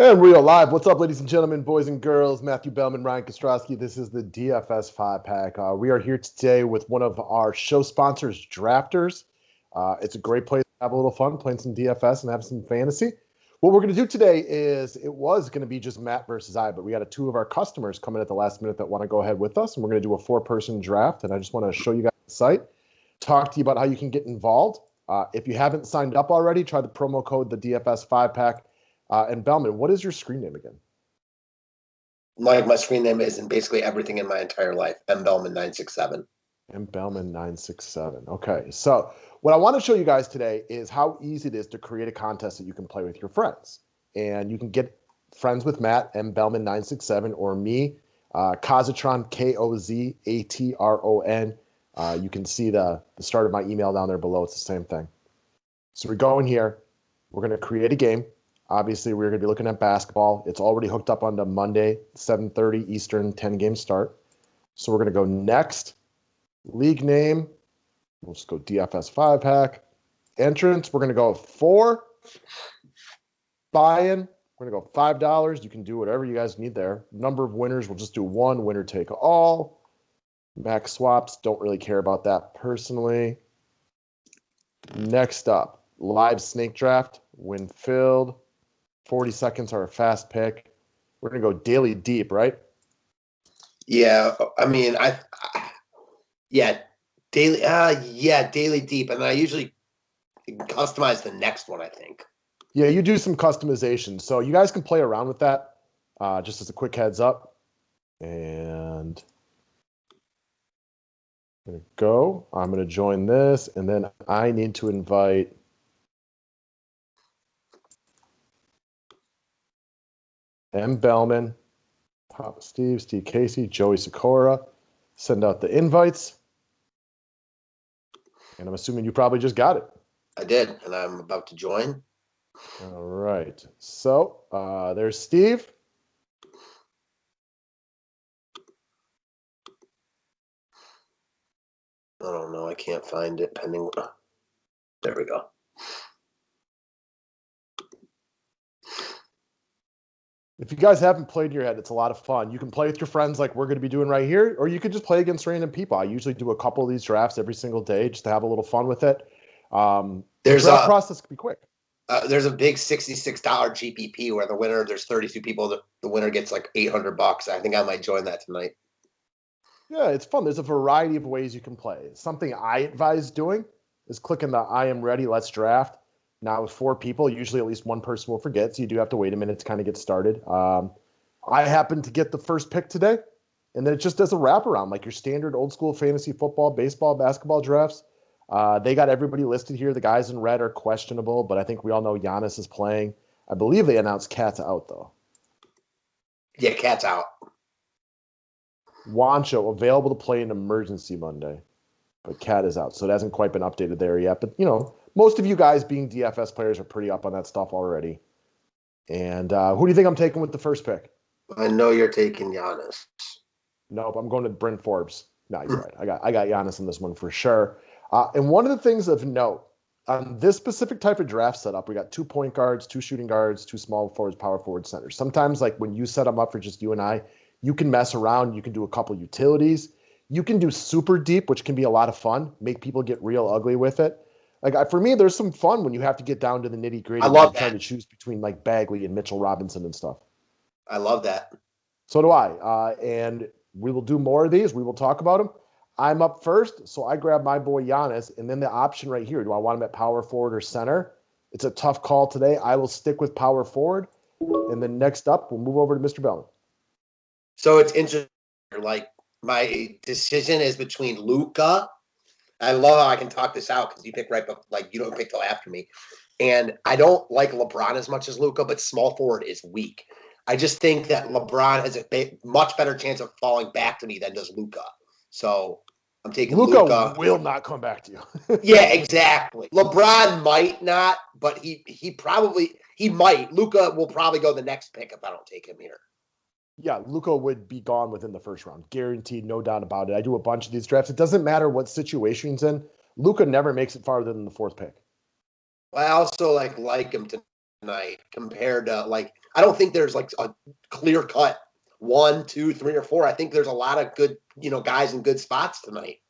And we are live. What's up, ladies and gentlemen, boys and girls? Matthew Bellman, Ryan Kostrowski. This is the DFS 5-pack. We are here today with one of our show sponsors, Drafters. It's a great place to have a little fun, playing some DFS and have some fantasy. What we're going to do today is, it was going to be just Matt versus I, but we got two of our customers coming at the last minute that want to go ahead with us, and we're going to do a 4-person draft, and I just want to show you guys the site, talk to you about how you can get involved. If you haven't signed up already, try the promo code, the DFS 5-pack. And Bellman, what is your screen name again? My screen name is in basically everything in my entire life. M Bellman 967. M Bellman 967. Okay, so what I want to show you guys today is how easy it is to create a contest that you can play with your friends, and you can get friends with Matt M Bellman 967 or me, Kozatron Kozatron. You can see the start of my email down there below. It's the same thing. So we go in here. We're going to create a game. Obviously, we're going to be looking at basketball. It's already hooked up onto Monday, 7:30 Eastern, 10-game start. So we're going to go next. League name. We'll just go DFS 5-pack. Entrance, we're going to go 4. Buy-in, we're going to go $5. You can do whatever you guys need there. Number of winners, we'll just do 1. Winner take all. Max swaps, don't really care about that personally. Next up, live snake draft. Win filled. 40 seconds are a fast pick. We're going to go daily deep, right? Yeah, I mean, daily deep. And then I usually customize the next one, I think. Yeah, you do some customization. So you guys can play around with that, just as a quick heads up. And I'm going to go. I'm going to join this. And then I need to invite M. Bellman, Papa Steve Casey, Joey Sikora. Send out the invites. And I'm assuming you probably just got it. I did, and I'm about to join. All right. So there's Steve. I don't know. I can't find it. Pending. There we go. If you guys haven't played in your head, it's a lot of fun. You can play with your friends like we're going to be doing right here, or you could just play against random people. I usually do a couple of these drafts every single day just to have a little fun with it. The draft process can be quick. There's a big $66 GPP where the winner, there's 32 people. The winner gets like $800. I think I might join that tonight. Yeah, it's fun. There's a variety of ways you can play. Something I advise doing is clicking the I am ready, let's draft. Now with 4 people, usually at least one person will forget, so you do have to wait a minute to kind of get started. I happened to get the first pick today, and then it just does a wraparound, like your standard old school fantasy football, baseball, basketball drafts. They got everybody listed here. The guys in red are questionable, but I think we all know Giannis is playing. I believe they announced Cat's out, though. Yeah, Cat's out. Wancho, available to play in emergency Monday, but Cat is out, so it hasn't quite been updated there yet. But, most of you guys being DFS players are pretty up on that stuff already. And who do you think I'm taking with the first pick? I know you're taking Giannis. Nope, I'm going to Bryn Forbes. No, you're right. I got Giannis in this one for sure. And one of the things of note, on this specific type of draft setup, we got 2 point guards, 2 shooting guards, 2 small forwards, power forward centers. Sometimes, like when you set them up for just you and I, you can mess around. You can do a couple utilities. You can do super deep, which can be a lot of fun, make people get real ugly with it. Like for me, there's some fun when you have to get down to the nitty gritty. I love that. Trying to choose between like Bagley and Mitchell Robinson and stuff. I love that. So do I. And we will do more of these. We will talk about them. I'm up first, so I grab my boy Giannis, and then the option right here. Do I want him at power forward or center? It's a tough call today. I will stick with power forward. And then next up, we'll move over to Mr. Bellman. So it's interesting. Like my decision is between Luka. I love how I can talk this out because you pick right, but like you don't pick till after me. And I don't like LeBron as much as Luka, but small forward is weak. I just think that LeBron has a much better chance of falling back to me than does Luka. So I'm taking Luka. Luka will not come back to you. Yeah, exactly. LeBron might not, but he might. Luka will probably go the next pick if I don't take him here. Yeah, Luka would be gone within the first round. Guaranteed, no doubt about it. I do a bunch of these drafts. It doesn't matter what situation he's in. Luka never makes it farther than the 4th pick. I also like him tonight compared to I don't think there's like a clear cut 1, 2, 3, or 4. I think there's a lot of good, guys in good spots tonight.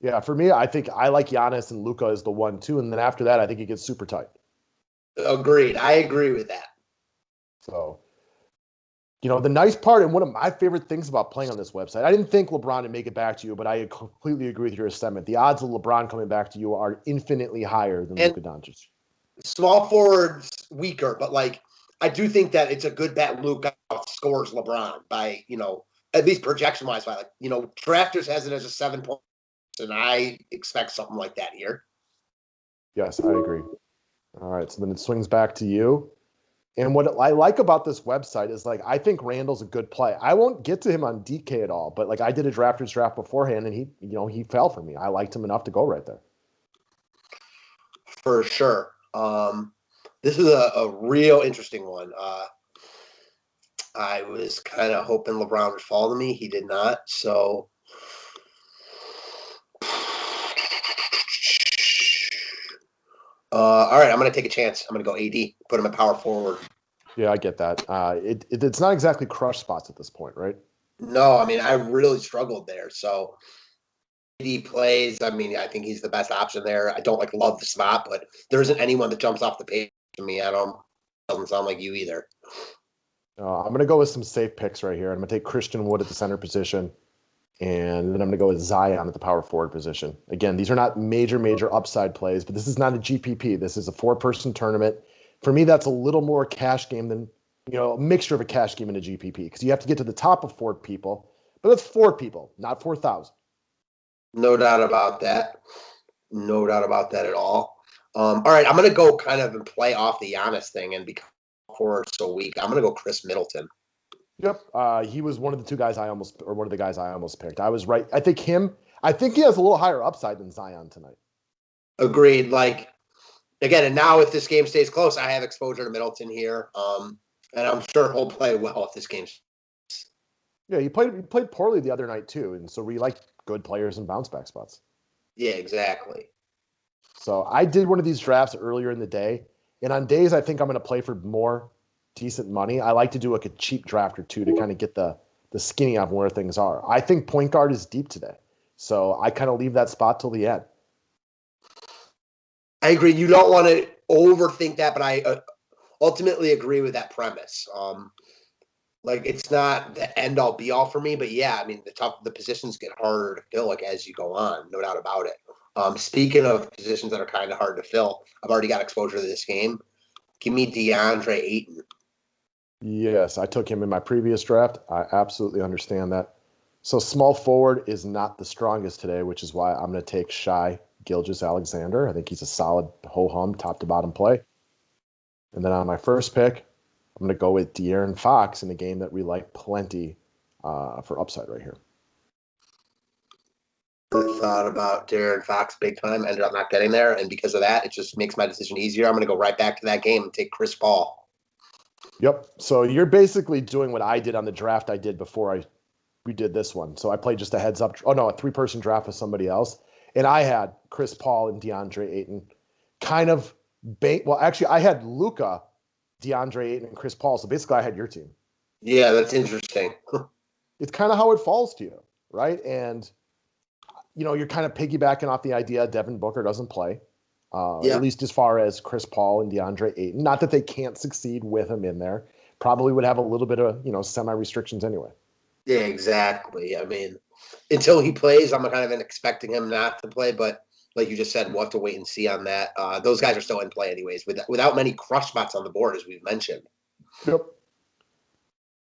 Yeah, for me, I think I like Giannis and Luka as the 1-2, and then after that, I think it gets super tight. Agreed. I agree with that. So, the nice part and one of my favorite things about playing on this website, I didn't think LeBron would make it back to you, but I completely agree with your assessment. The odds of LeBron coming back to you are infinitely higher than Luka Doncic. Small forwards weaker, but I do think that it's a good bet Luka scores LeBron by, at least projection wise, by Drafters has it as a 7 point, and I expect something like that here. Yes, I agree. All right, so then it swings back to you. And what I like about this website is I think Randall's a good play. I won't get to him on DK at all, but I did a drafters draft beforehand, and he fell for me. I liked him enough to go right there. For sure. This is a real interesting one. I was kind of hoping LeBron would fall to me. He did not. So all right, I'm going to take a chance. I'm going to go AD, put him at power forward. Yeah, I get that. It's not exactly crush spots at this point, right? No, I mean, I really struggled there. So AD plays. I mean, I think he's the best option there. I don't love the spot, but there isn't anyone that jumps off the page to me. Doesn't sound like you either. I'm going to go with some safe picks right here. I'm going to take Christian Wood at the center position, and then I'm going to go with Zion at the power forward position. Again, these are not major upside plays, but this is not a GPP. This is a 4-person tournament. For me, that's a little more cash game than, a mixture of a cash game and a GPP, because you have to get to the top of 4 people, but that's 4 people, not 4,000. No doubt about that. No doubt about that at all. All right, I'm going to go kind of and play off the Giannis thing and become so weak. I'm going to go Chris Middleton. Yep. He was one of the guys I almost picked. I was right. I think he has a little higher upside than Zion tonight. Agreed. Again, and now if this game stays close, I have exposure to Middleton here. And I'm sure he'll play well if this game. Yeah, he played poorly the other night too, and so we like good players in bounce back spots. Yeah, exactly. So I did one of these drafts earlier in the day, and on days I think I'm going to play for more decent money, I like to do a cheap draft or two to kind of get the skinny of where things are. I think point guard is deep today, so I kind of leave that spot till the end. I agree. You don't want to overthink that, but I ultimately agree with that premise. It's not the end all be all for me, but yeah, I mean the positions get harder to fill as you go on, no doubt about it. Speaking of positions that are kind of hard to fill, I've already got exposure to this game. Give me DeAndre Ayton. Yes, I took him in my previous draft. I absolutely understand that. So small forward is not the strongest today, which is why I'm going to take Shai Gilgeous-Alexander. I think he's a solid ho-hum, top-to-bottom play. And then on my first pick, I'm going to go with De'Aaron Fox in a game that we like plenty for upside right here. Thought about De'Aaron Fox big time, ended up not getting there, and because of that, it just makes my decision easier. I'm going to go right back to that game and take Chris Paul. Yep. So you're basically doing what I did on the draft I did before we did this one. So I played just a heads up. Oh no, a 3-person draft with somebody else, and I had Chris Paul and DeAndre Ayton. Well, actually, I had Luka, DeAndre Ayton, and Chris Paul. So basically, I had your team. Yeah, that's interesting. It's kind of how it falls to you, right? And you're kind of piggybacking off the idea Devin Booker doesn't play. At least as far as Chris Paul and DeAndre Ayton. Not that they can't succeed with him in there. Probably would have a little bit of, semi-restrictions anyway. Yeah, exactly. I mean, until he plays, I'm kind of expecting him not to play. But like you just said, we'll have to wait and see on that. Those guys are still in play anyways, without many crush spots on the board, as we've mentioned. Yep.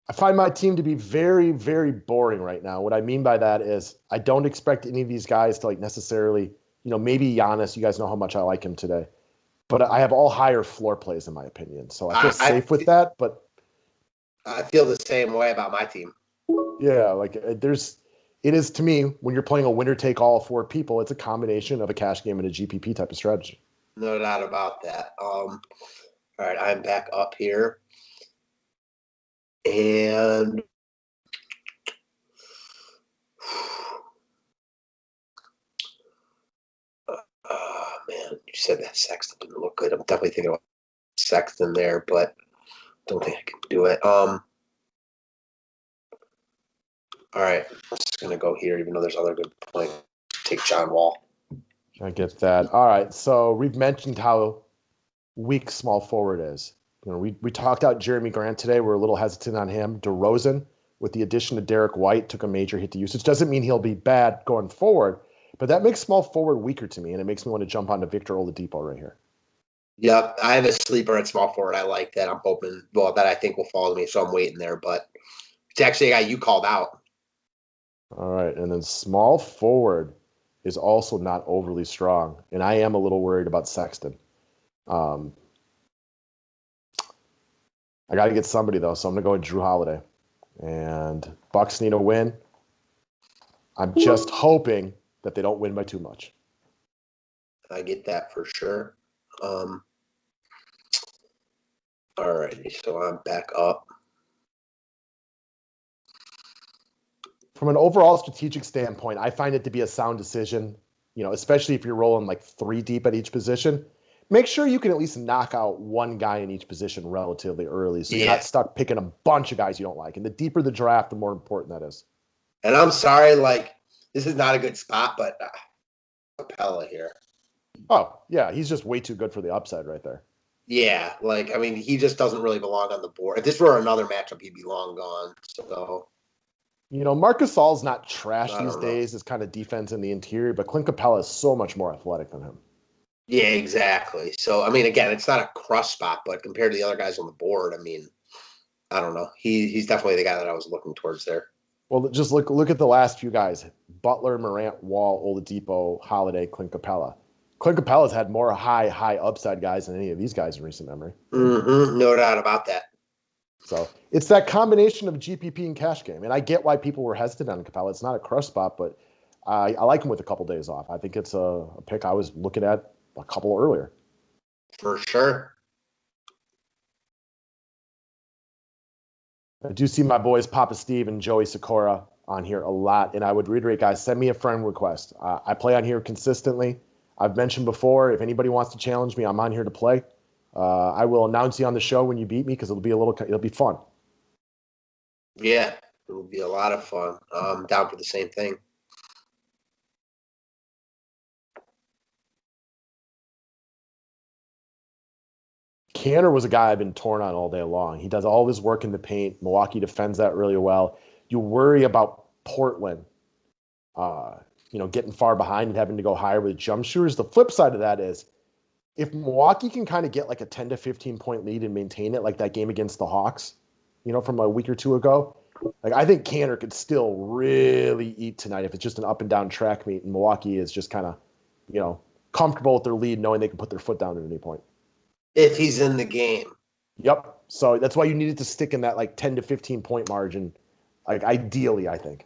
I find my team to be very, very boring right now. What I mean by that is I don't expect any of these guys to necessarily – maybe Giannis, you guys know how much I like him today. But I have all higher floor plays, in my opinion. So I feel safe with that. But I feel the same way about my team. Yeah, it is to me, when you're playing a winner-take-all 4 people, it's a combination of a cash game and a GPP type of strategy. No doubt about that. All right, I'm back up here. And man, you said that Sexton didn't look good. I'm definitely thinking about Sexton there, but don't think I can do it. All right, I'm just gonna go here, even though there's other good points. Take John Wall. I get that. All right, so we've mentioned how weak small forward is. We talked out Jeremy Grant today. We're a little hesitant on him. DeRozan, with the addition of Derek White, took a major hit to usage. Doesn't mean he'll be bad going forward, but that makes small forward weaker to me, and it makes me want to jump onto Victor Oladipo right here. Yep, I have a sleeper at small forward. I like that. I'm hoping, that I think will fall to me, so I'm waiting there. But it's actually a guy you called out. All right, and then small forward is also not overly strong, and I am a little worried about Sexton. I got to get somebody, though, so I'm going to go with Drew Holiday. And Bucks need a win. I'm just hoping that they don't win by too much. I get that for sure. All right, so I'm back up. From an overall strategic standpoint, I find it to be a sound decision, especially if you're rolling like 3 deep at each position. Make sure you can at least knock out one guy in each position relatively early so you're not stuck picking a bunch of guys you don't like. And the deeper the draft, the more important that is. And I'm sorry, this is not a good spot, but Capella here. Oh, yeah, he's just way too good for the upside right there. Yeah, he just doesn't really belong on the board. If this were another matchup, he'd be long gone. So, Marc Gasol's not trash these days. It's kind of defense in the interior, but Clint Capella is so much more athletic than him. Yeah, exactly. So, again, it's not a crush spot, but compared to the other guys on the board, I don't know. He's definitely the guy that I was looking towards there. Well, just look at the last few guys: Butler, Morant, Wall, Oladipo, Holiday, Clint Capella. Clint Capella's had more high upside guys than any of these guys in recent memory. Mm-hmm. No doubt about that. So it's that combination of GPP and cash game. And I get why people were hesitant on Capella. It's not a crush spot, but I like him with a couple days off. I think it's a pick I was looking at a couple earlier. For sure. I do see my boys Papa Steve and Joey Sikora on here a lot. And I would reiterate, guys, send me a friend request. I play on here consistently. I've mentioned before, if anybody wants to challenge me, I'm on here to play. I will announce you on the show when you beat me because it'll be fun. Yeah, it will be a lot of fun. I'm down for the same thing. Canner was a guy I've been torn on all day long. He does all his work in the paint. Milwaukee defends that really well. You worry about Portland, getting far behind and having to go higher with jump shooters. The flip side of that is if Milwaukee can kind of get like a 10 to 15 point lead and maintain it, like that game against the Hawks, from a week or two ago, I think Canner could still really eat tonight if it's just an up and down track meet and Milwaukee is just kind of, comfortable with their lead, knowing they can put their foot down at any point. If he's in the game. Yep. So that's why you needed to stick in that like 10 to 15 point margin, ideally, I think.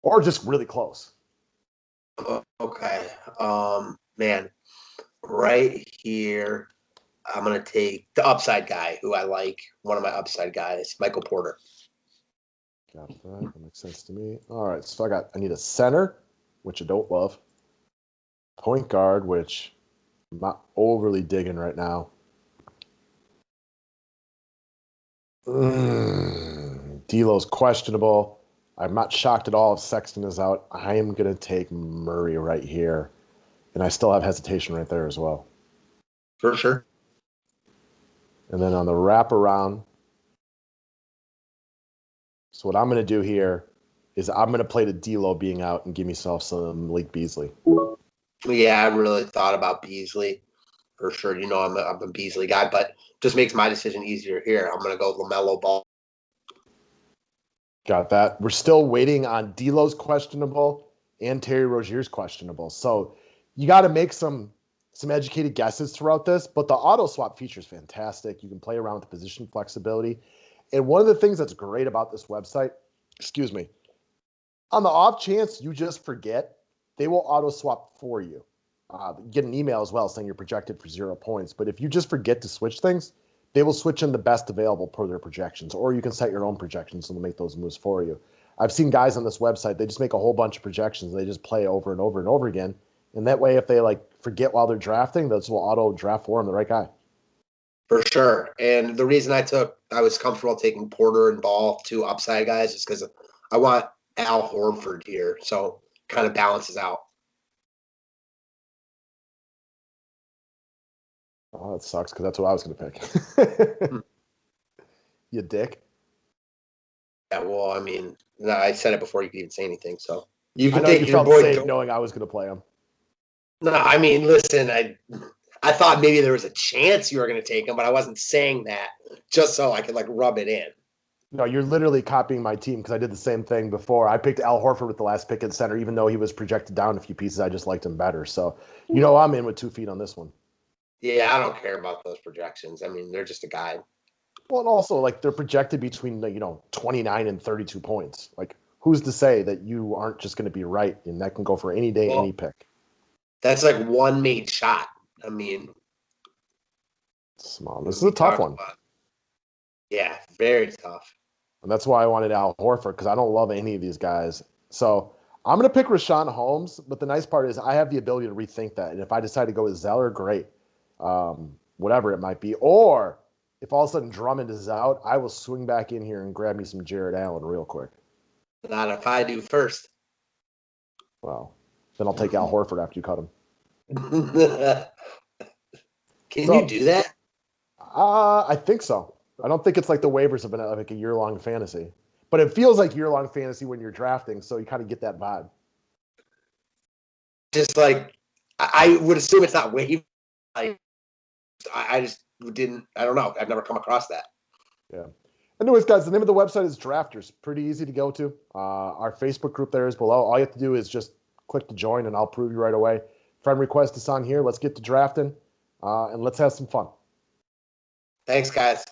Or just really close. Okay. Man, right here, I'm going to take the upside guy who I like, one of my upside guys, Michael Porter. Got that. That makes sense to me. All right. So I need a center, which I don't love. Point guard, which I'm not overly digging right now. D'Lo's questionable. I'm not shocked at all if Sexton is out. I am going to take Murray right here. And I still have hesitation right there as well. For sure. And then on the wraparound, so what I'm going to do here is I'm going to play the D'Lo being out and give myself some Malik Beasley. Yeah, I really thought about Beasley. For sure. I'm a Beasley guy, but just makes my decision easier here. I'm going to go LaMelo Ball. Got that. We're still waiting on D'Lo's questionable and Terry Rozier's questionable. So you got to make some educated guesses throughout this, but the auto swap feature is fantastic. You can play around with the position flexibility. And one of the things that's great about this website, on the off chance you just forget, they will auto swap for you. Get an email as well saying you're projected for 0 points. But if you just forget to switch things, they will switch in the best available per their projections, or you can set your own projections and they'll make those moves for you. I've seen guys on this website, they just make a whole bunch of projections. They just play over and over and over again. And that way, if they forget while they're drafting, those will auto draft for them the right guy. For sure. And the reason I was comfortable taking Porter and Ball, two upside guys, is because I want Al Horford here. So kind of balances out. Oh, that sucks because that's what I was going to pick. You dick. Yeah, well, I mean, no, I said it before you could even say anything. So you I can know take you your felt boy. safe knowing I was going to play him. No, I mean, listen, I thought maybe there was a chance you were going to take him, but I wasn't saying that just so I could like rub it in. No, you're literally copying my team because I did the same thing before. I picked Al Horford with the last pick at center, even though he was projected down a few pieces. I just liked him better. So, I'm in with 2 feet on this one. Yeah, I don't care about those projections. I mean, they're just a guide. Well, and also, like, they're projected between, 29 and 32 points. Like, who's to say that you aren't just going to be right? And that can go for any day, any pick. That's like one made shot. I mean, small. This is a tough one. Yeah, very tough. And that's why I wanted Al Horford because I don't love any of these guys. So I'm going to pick Rashawn Holmes. But the nice part is I have the ability to rethink that. And if I decide to go with Zeller, great. Whatever it might be. Or if all of a sudden Drummond is out, I will swing back in here and grab me some Jared Allen real quick. Not if I do first. Well, then I'll take Al Horford after you cut him. Can you do that? I think so. I don't think it's like the waivers of like a year-long fantasy. But it feels like year-long fantasy when you're drafting, so you kind of get that vibe. Just like, I would assume it's not waiver. I just didn't, I don't know. I've never come across that. Yeah. Anyways, guys, the name of the website is Drafters. Pretty easy to go to. Our Facebook group there is below. All you have to do is just click to join, and I'll prove you right away. Friend request is on here. Let's get to drafting, and let's have some fun. Thanks, guys.